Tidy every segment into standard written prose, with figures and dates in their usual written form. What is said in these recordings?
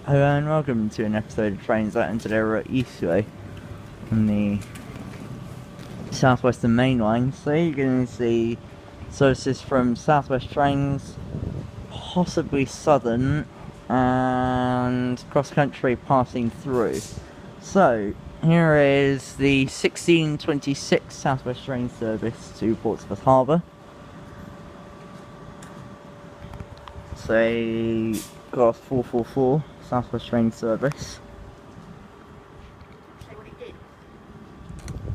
Hello and welcome to an episode of Trains Out, and today we're at Eastleigh on the Southwestern Main Line. So you're going to see services from Southwest Trains, possibly Southern, and cross country passing through. So here is the 1626 Southwest Train service to Portsmouth Harbour. So got 444 Southwest Train service,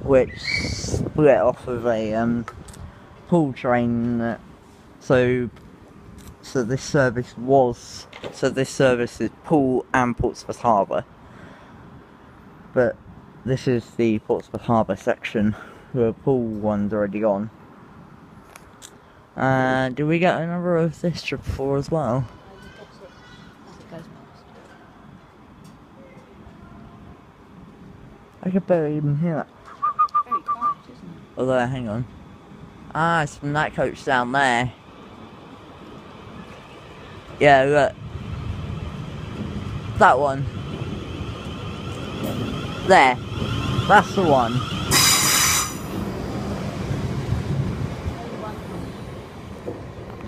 which split off of a pool train. So this service is Poole and Portsmouth Harbour, but this is the Portsmouth Harbour section. The Poole one's already gone. Did we get a number of this trip before as well? I could barely even hear that. Very quiet, isn't it? Although, hang on. Ah, it's from that coach down there. Yeah, look. That one. There. That's the one.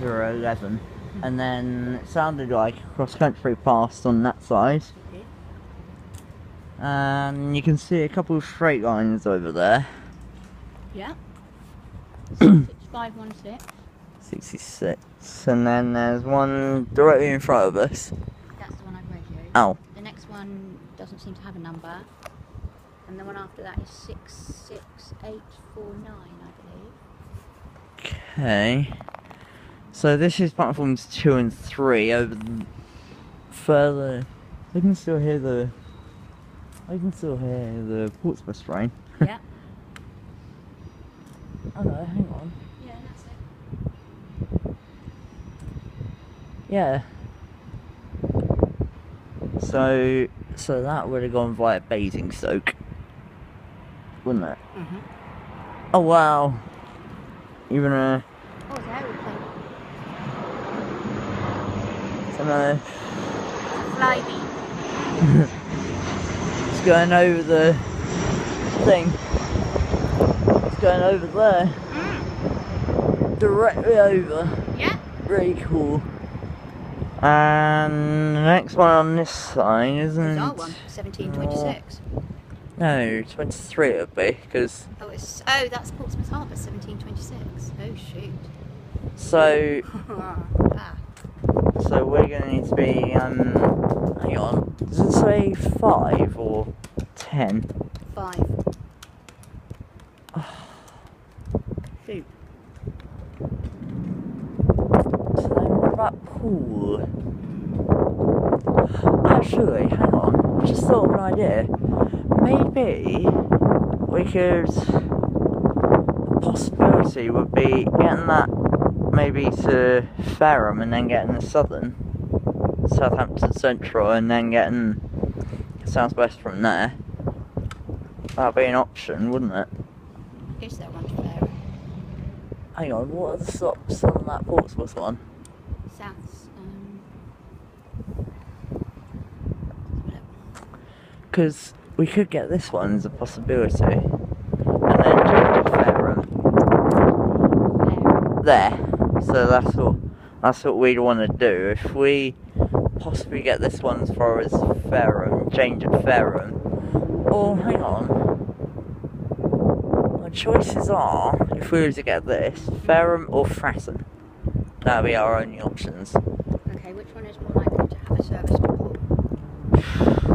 There are 11. And then it sounded like cross country passed on that side. And you can see a couple of straight lines over there. Yeah. 6516. 66. And then there's one directly in front of us. That's the one I've radioed. Oh. The next one doesn't seem to have a number. And the one after that is 66849, I believe. Okay. So this is platforms 2 and 3 over further. I can still hear the Portsmouth train. Yeah. Oh no, hang on. Yeah, that's it. Yeah. So that would have gone via Basingstoke, wouldn't it? Mhm. Oh wow. Even a. Oh, it's an aeroplane. Flyby. It's going over the thing. It's going over there. Directly over. Yeah. Really cool. And the next one on this side isn't. It's our one, 1726. No, 23 it would be, because. Oh, that's Portsmouth Harbour, 1726. Oh shoot. So. Ah. So we're going to need to be, hang on, does it say 5 or 10? 5. Shoot. So then what about Poole? Actually, hang on, I just thought of an idea. Maybe we could, the possibility would be getting that maybe to Fareham and then getting the Southern, Southampton Central, and then getting Southwest from there. That'd be an option, wouldn't it? Is that one to Fareham? Hang on, what are the stops on that Portsmouth one? Souths. Because we could get this one as a possibility, and then change to Fareham. There. So that's what we'd want to do. If we possibly get this one as far as Fareham, change at Fareham, or hang on, our choices are, if we were to get this, Fareham or Fratton. That'd be our only options. Okay, which one is more likely to have a service to Poole?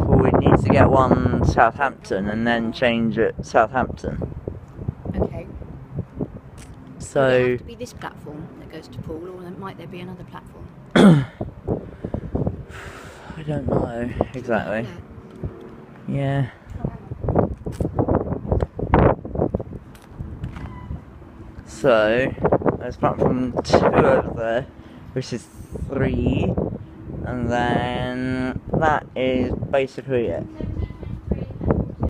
Well, we'd need to get one Southampton and then change at Southampton. Okay. So. Would it have to be this platform that goes to Poole, or might there be another platform? I don't know exactly. Yeah. So there's platform 2 over there, which is 3, and then that is basically it.